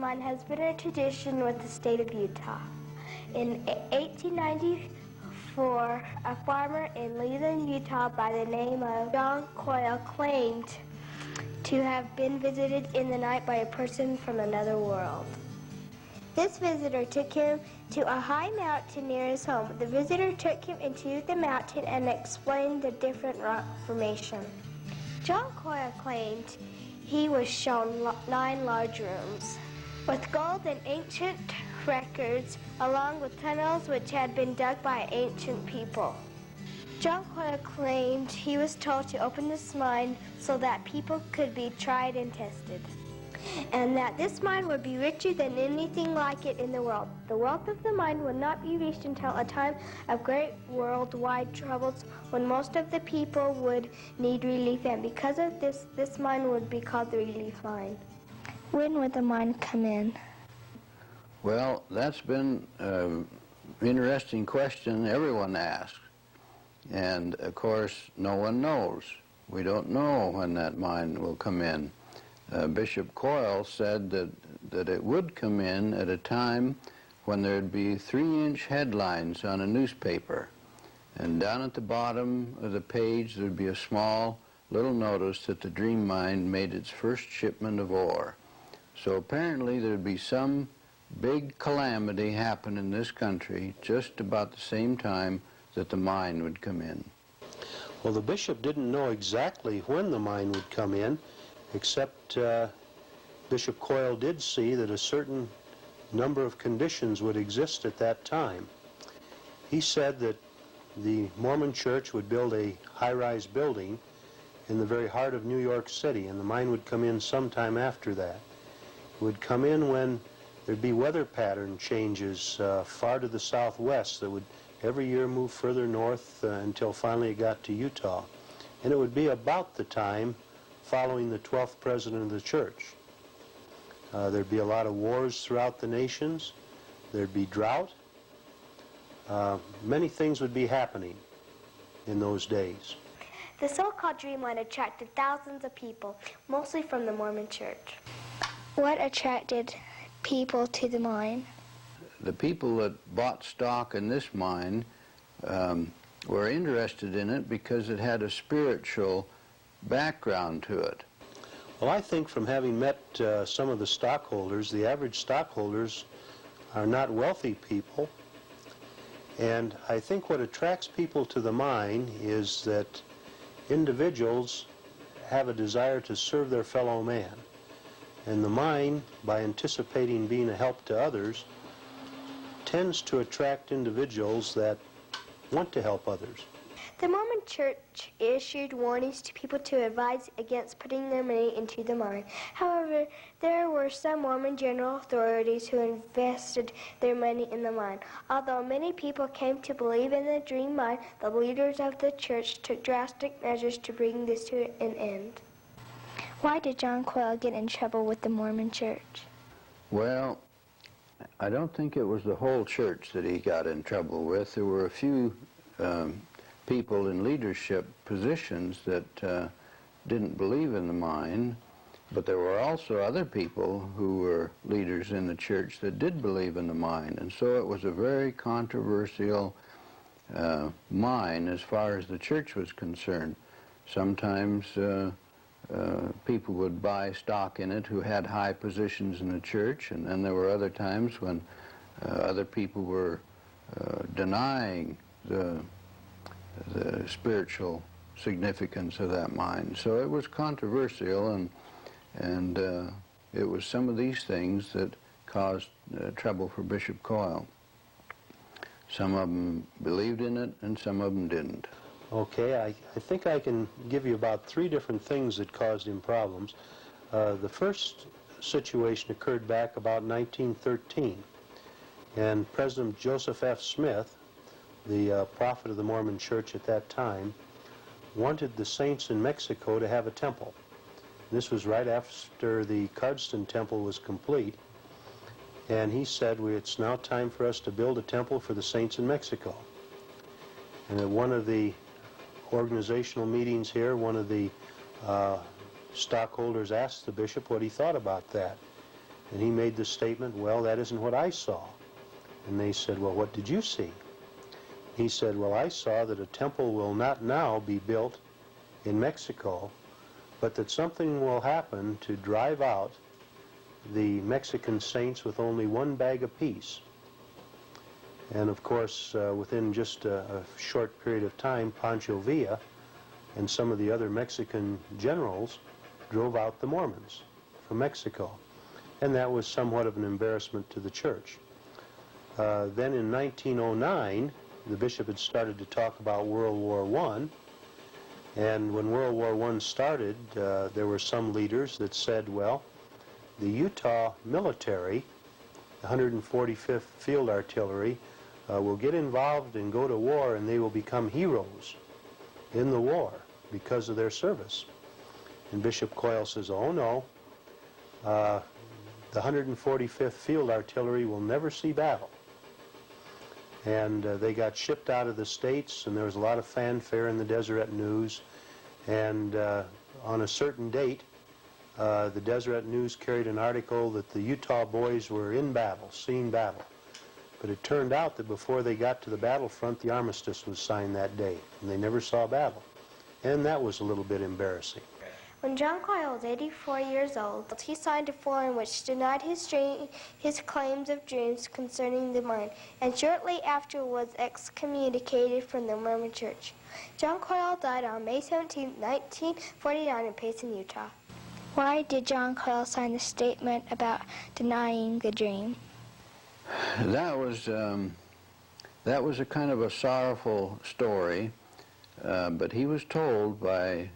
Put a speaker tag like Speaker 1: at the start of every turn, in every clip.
Speaker 1: mind has been a tradition with the state of Utah. In 1894, a farmer in Leland, Utah by the name of John Koyle claimed to have been visited in the night by a person from another world. This visitor took him to a high mountain near his home. The visitor took him into the mountain and explained the different rock formation. John Koyle claimed he was shown 9 large rooms with gold and ancient records, along with tunnels which had been dug by ancient people. John Koyle claimed he was told to open this mine so that people could be tried and tested, and that this mine would be richer than anything like it in the world. The wealth of the mine would not be reached until a time of great worldwide troubles when most of the people would need relief, and because of this, this mine would be called the relief mine. When would the mine come in?
Speaker 2: Well, that's been an interesting question everyone asks. And of course, no one knows. We don't know when that mine will come in. Bishop Koyle said that it would come in at a time when there'd be 3-inch headlines on a newspaper. And down at the bottom of the page, there'd be a small little notice that the Dream Mine made its first shipment of ore. So apparently there'd be some big calamity happen in this country just about the same time that the mine would come in.
Speaker 3: Well, the bishop didn't know exactly when the mine would come in, except Bishop Koyle did see that a certain number of conditions would exist at that time. He said that the Mormon church would build a high-rise building in the very heart of New York City, and the mine would come in sometime after that. It would come in when there'd be weather pattern changes far to the southwest that would every year move further north until finally it got to Utah. And it would be about the time following the 12th president of the church. There'd be a lot of wars throughout the nations. There'd be drought. Many things would be happening in those days.
Speaker 1: The so-called Dream Mine attracted thousands of people, mostly from the Mormon church. What attracted people to the mine?
Speaker 2: The people that bought stock in this mine were interested in it because it had a spiritual background to it.
Speaker 3: Well, I think from having met some of the stockholders, the average stockholders are not wealthy people. And I think what attracts people to the mine is that individuals have a desire to serve their fellow man. And the mine, by anticipating being a help to others, tends to attract individuals that want to help others.
Speaker 1: The Mormon church issued warnings to people to advise against putting their money into the mine. However, there were some Mormon general authorities who invested their money in the mine. Although many people came to believe in the Dream Mine, the leaders of the church took drastic measures to bring this to an end. Why did John Koyle get in trouble with the Mormon church?
Speaker 2: Well, I don't think it was the whole church that he got in trouble with. There were a few people in leadership positions that didn't believe in the mine, but there were also other people who were leaders in the church that did believe in the mine, and so it was a very controversial mine as far as the church was concerned. Sometimes people would buy stock in it who had high positions in the church, and then there were other times when other people were denying the spiritual significance of that mine. So it was controversial, and it was some of these things that caused trouble for Bishop Koyle. Some of them believed in it, and some of them didn't.
Speaker 3: Okay, I think I can give you about 3 different things that caused him problems. The first situation occurred back about 1913, and President Joseph F. Smith, the prophet of the Mormon Church at that time, wanted the saints in Mexico to have a temple. This was right after the Cardston Temple was complete, and he said, it's now time for us to build a temple for the saints in Mexico. And at one of the organizational meetings here, one of the stockholders asked the bishop what he thought about that. And he made the statement, well, that isn't what I saw. And they said, well, what did you see? He said, well, I saw that a temple will not now be built in Mexico, but that something will happen to drive out the Mexican saints with only one bag apiece. And of course, within just a short period of time, Pancho Villa and some of the other Mexican generals drove out the Mormons from Mexico. And that was somewhat of an embarrassment to the church. Then in 1909, the bishop had started to talk about World War I. And when World War I started, there were some leaders that said, well, the Utah military, the 145th Field Artillery, will get involved and go to war, and they will become heroes in the war because of their service. And Bishop Koyle says, oh no, the 145th Field Artillery will never see battle. And they got shipped out of the States, and there was a lot of fanfare in the Deseret News. And on a certain date, the Deseret News carried an article that the Utah boys were in battle, seeing battle. But it turned out that before they got to the battlefront, the armistice was signed that day, and they never saw battle. And that was a little bit embarrassing.
Speaker 1: When John Koyle was 84 years old, he signed a form which denied his claims of dreams concerning the mind, and shortly after was excommunicated from the Mormon Church. John Koyle died on May 17, 1949 in Payson, Utah. Why did John Koyle sign the statement about denying the dream?
Speaker 2: That was a kind of a sorrowful story, but he was told by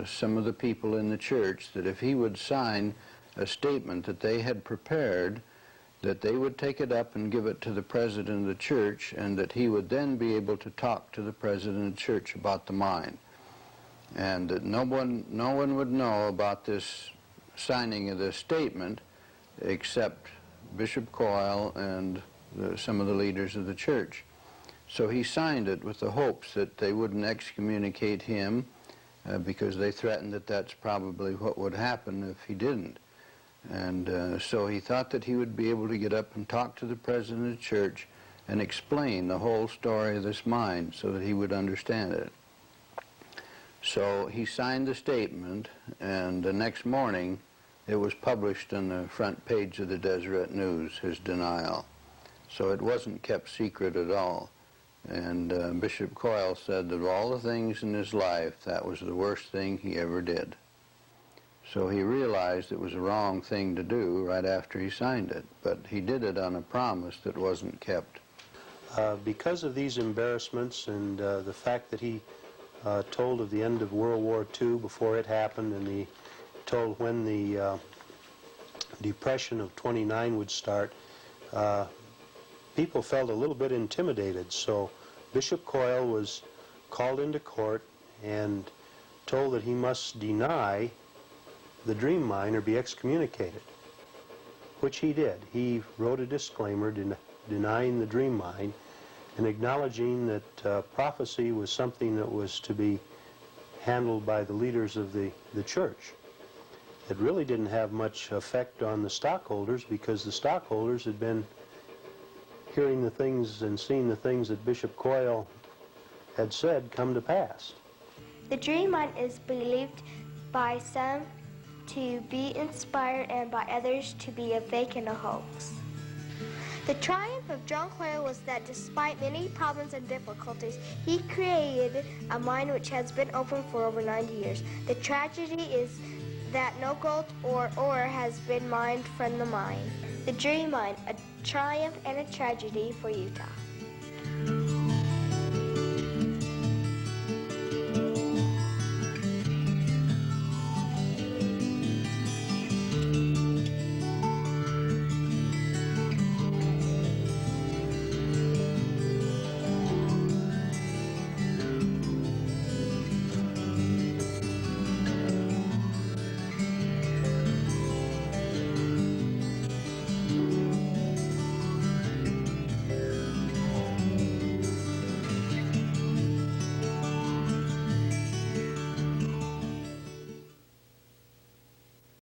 Speaker 2: some of the people in the church that if he would sign a statement that they had prepared, that they would take it up and give it to the president of the church, and that he would then be able to talk to the president of the church about the mind. And that no one would know about this signing of this statement except Bishop Koyle and some of the leaders of the church. So he signed it with the hopes that they wouldn't excommunicate him, because they threatened that that's probably what would happen if he didn't. And so he thought that he would be able to get up and talk to the president of the church and explain the whole story of this mind so that he would understand it. So he signed the statement, and the next morning it was published on the front page of the Deseret News, his denial. So it wasn't kept secret at all. And Bishop Koyle said that of all the things in his life, that was the worst thing he ever did. So he realized it was a wrong thing to do right after he signed it, but he did it on a promise that wasn't kept.
Speaker 3: Because of these embarrassments and the fact that he told of the end of World War II before it happened, and he told when the Depression of '29 would start, people felt a little bit intimidated. So Bishop Koyle was called into court and told that he must deny the dream mind or be excommunicated, which he did. He wrote a disclaimer denying the dream mind and acknowledging that prophecy was something that was to be handled by the leaders of the church. It really didn't have much effect on the stockholders, because the stockholders had been hearing the things and seeing the things that Bishop Koyle had said come to pass.
Speaker 1: The dream mind is believed by some to be inspired and by others to be a fake and a hoax. The triumph of John Koyle was that despite many problems and difficulties, he created a mind which has been open for over 90 years. The tragedy is that no gold or ore has been mined from the mine. The dream mind, a triumph and a tragedy for Utah.